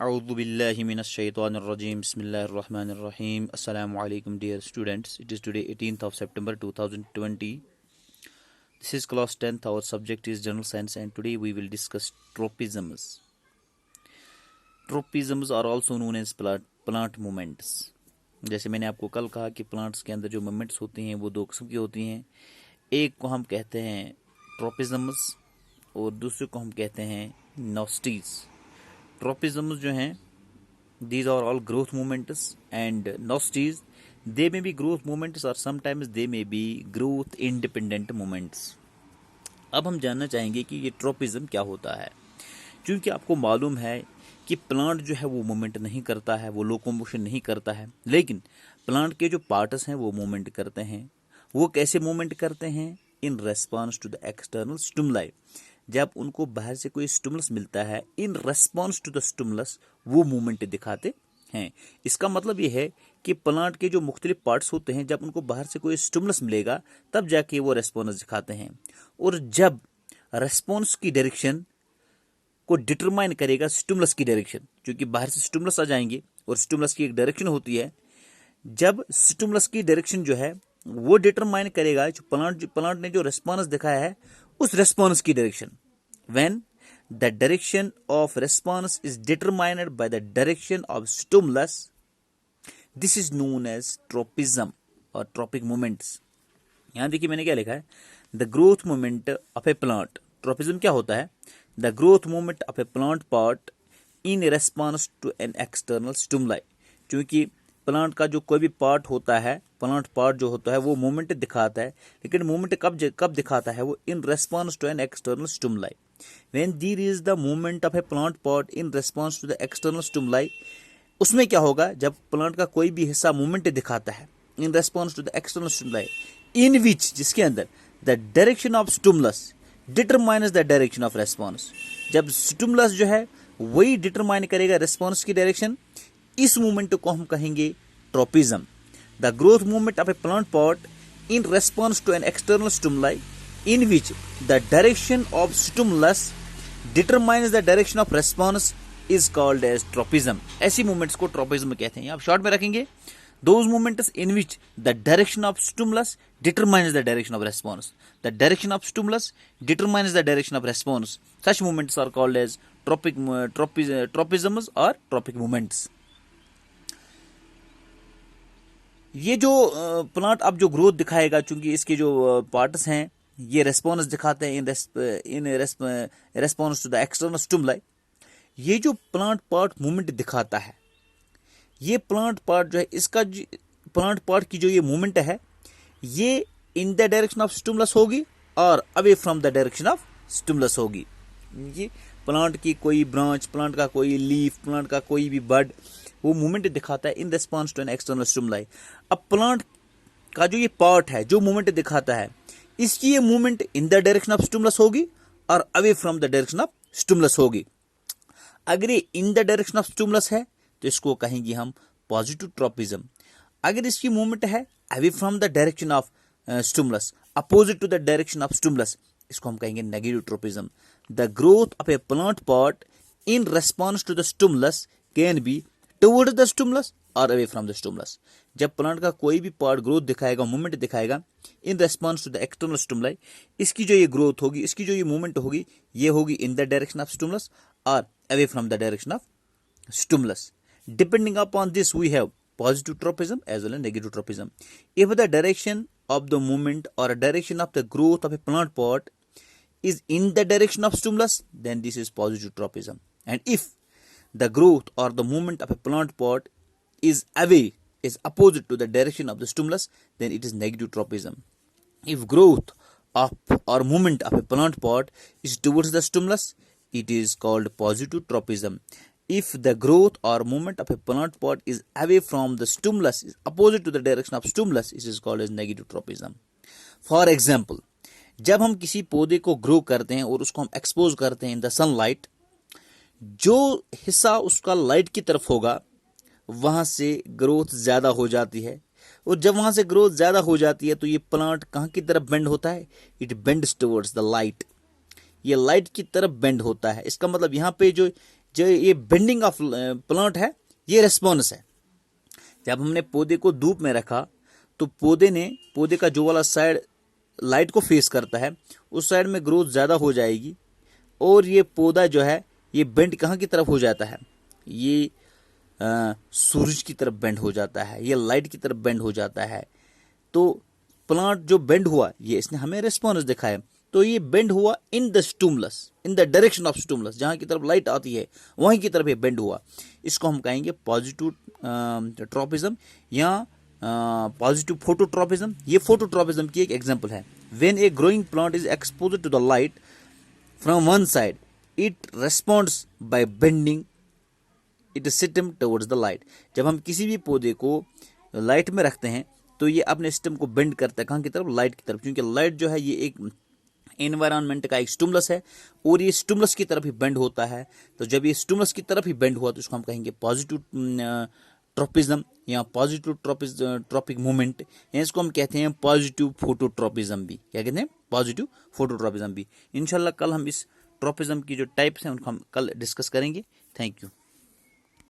A'udhu billahi minash shaitanir rajim. Bismillahir rahmanir rahim. Assalamu alaikum dear students. It is today 18th of September 2020. This is class 10th. Our subject is general science and today we will discuss tropisms. Tropisms are also known as plant movements. जैसे मैंने आपको कल कहा कि plants के अंदर जो movements होती हैं वो दो किस्म की होती हैं. एक को हम कहते हैं ट्रोपिज्म्स और दूसरे को हम कहते हैं नॉस्टीज. Tropisms जो हैं these are all growth movements and nasties they may be growth movements or sometimes they may be growth independent movements. अब हम जानना चाहेंगे कि ये ट्रोपिज्म क्या होता है. क्योंकि आपको मालूम है कि प्लांट जो है वो मूवमेंट नहीं करता है, वो लोकोमोशन नहीं करता है, लेकिन प्लांट के जो पार्ट्स हैं वो मूवमेंट करते हैं. वो कैसे मूवमेंट करते हैं? In response to the external stimuli. जब उनको बाहर से कोई स्टिमुलस मिलता है, in response to the stimulus वो मूवमेंट दिखाते हैं. इसका मतलब ये है कि प्लांट के जो मुख्तलिफ पार्ट्स होते हैं जब उनको बाहर से कोई स्टिमुलस मिलेगा तब जाके वो रेस्पॉन्स दिखाते हैं. और जब रेस्पॉन्स की डायरेक्शन को डिटरमाइन करेगा स्टिमुलस की डायरेक्शन, क्योंकि बाहर से स्टिमुलस आ जाएंगे और स्टिमुलस की एक डायरेक्शन होती है. जब स्टिमुलस की डायरेक्शन जो है वो डिटरमाइन करेगा जो प्लांट ने जो रेस्पॉन्स दिखाया है उस रेस्पॉन्स की direction. When the direction of response is determined by the direction of stimulus, this is known as tropism और ट्रोपिक मूवमेंट्स. यहां देखिए मैंने क्या लिखा है, the growth movement of a plant. Tropism क्या होता है? The growth movement of a plant part in response to an external stimuli. क्योंकि प्लांट का जो कोई भी पार्ट होता है, प्लांट पार्ट जो होता है वो मूवमेंट दिखाता है, लेकिन मूवमेंट कब दिखाता है? वो in response to an external stimuli. When there is the movement of a plant part in response to the external stimuli, उसमें क्या होगा? जब प्लांट का कोई भी हिस्सा मूवमेंट दिखाता है in response to the external stimuli, in which जिसके अंदर the direction of stimulus determines the direction of response. जब स्टिमुलस जो है वही डिटरमाइन करेगा रेस्पॉन्स की डायरेक्शन, इस मूवमेंट को हम कहेंगे tropism. The growth movement of a plant part in response to an external stimuli in which the direction of stimulus determines the direction of response is called as tropism. ऐसी movements को tropism कहते हैं. आप short में रखेंगे, those movements in which the direction of stimulus determines the direction of response. The direction of stimulus determines the direction of response. Such movements are called as tropisms or tropic movements. ये जो plant अब जो growth दिखाएगा, चूंकि इसके जो parts हैं ये रेस्पॉन्स दिखाते हैं in response to the external stimuli. ये जो प्लांट पार्ट मूवमेंट दिखाता है, ये प्लांट पार्ट जो है इसका प्लांट पार्ट की जो ये मूवमेंट है ये इन द डायरेक्शन ऑफ स्टिमुलस होगी और away from the direction of stimulus होगी. ये प्लांट की कोई ब्रांच, प्लांट का कोई लीफ, प्लांट का कोई भी बड वो मूवमेंट दिखाता है in response to an external stimuli. अब प्लांट का जो ये पार्ट है जो मूवमेंट दिखाता है, इसकी ये movement in the direction of stimulus होगी और away from the direction of stimulus होगी. अगर ये इन द डायरेक्शन ऑफ स्टिमुलस है तो इसको कहेंगे हम पॉजिटिव ट्रोपिज्म. अगर इसकी मूवमेंट है away from the direction of stimulus, opposite to the direction of stimulus, इसको हम कहेंगे negative tropism. The growth of a plant part in response to the stimulus can be towards the stimulus और away from the stimulus. जब plant का कोई भी part growth दिखाएगा, movement दिखाएगा in response to the external stimuli, इसकी जो ये ग्रोथ होगी, इसकी जो ये मूवमेंट होगी, ये होगी in the direction of stimulus और away from the direction of stimulus. Depending upon this we have positive tropism as well as negative tropism. If the direction of the movement or a direction of the growth of a plant part is in the direction of stimulus, then this is positive tropism. And if the growth or the movement of a plant part is away, is opposite to the direction of the stimulus, then it is negative tropism. If growth of or movement of a plant part is towards the stimulus, it is called positive tropism. If the growth or movement of a plant part is away from the stimulus, is opposite to the direction of stimulus, it is called as negative tropism. For example, जब हम किसी पौधे को grow करते हैं और उसको हम एक्सपोज करते हैं इन द सनलाइट, जो हिस्सा उसका लाइट की तरफ होगा वहां से ग्रोथ ज्यादा हो जाती है. और जब वहां से ग्रोथ ज्यादा हो जाती है तो ये प्लांट कहां की तरफ बेंड होता है? It bends towards the light. ये लाइट की तरफ बेंड होता है. इसका मतलब यहाँ पे जो जो ये बेंडिंग ऑफ प्लांट है, ये रेस्पॉन्स है। जब हमने पौधे को धूप में रखा तो पौधे का जो वाला साइड लाइट को फेस करता है उस साइड में ग्रोथ ज़्यादा हो जाएगी, और ये पौधा जो है ये बेंड कहाँ की तरफ हो जाता है, ये सूरज की तरफ बेंड हो जाता है, ये लाइट की तरफ बेंड हो जाता है। तो प्लांट जो बेंड हुआ, ये इसने हमें रिस्पॉन्स दिखाया। तो ये बेंड हुआ in the stimulus, in the direction of stimulus, जहां की तरफ लाइट आती है वहीं की तरफ ये बेंड हुआ। इसको हम कहेंगे पॉजिटिव ट्रॉपिज्म या पॉजिटिव फोटोट्रॉपिज्म। ये फोटोट्रॉपिज्म की एक एग्जांपल है। When a growing plant is exposed to the light from one side, it responds by bending it system towards the light. जब हम किसी भी पौधे को लाइट में रखते हैं तो ये अपने सिस्टम को बेंड करता है, कहाँ की तरफ, लाइट की तरफ, क्योंकि लाइट जो है ये एक एनवायरनमेंट का एक स्टिमुलस है और ये स्टिमुलस की तरफ ही बेंड होता है। तो जब ये स्टिमुलस की तरफ ही बेंड हुआ तो इसको हम कहेंगे पॉजिटिव ट्रोपिज्म या पॉजिटिव ट्रॉपिक मूवमेंट, या इसको हम कहते हैं पॉजिटिव फोटोट्रॉपिज्म भी। क्या कहते हैं? पॉजिटिव फोटोट्रॉपिज्म भी। इंशाल्लाह कल हम इस ट्रॉपिज्म की जो टाइप्स हैं उनको हम कल डिस्कस करेंगे। Thank you.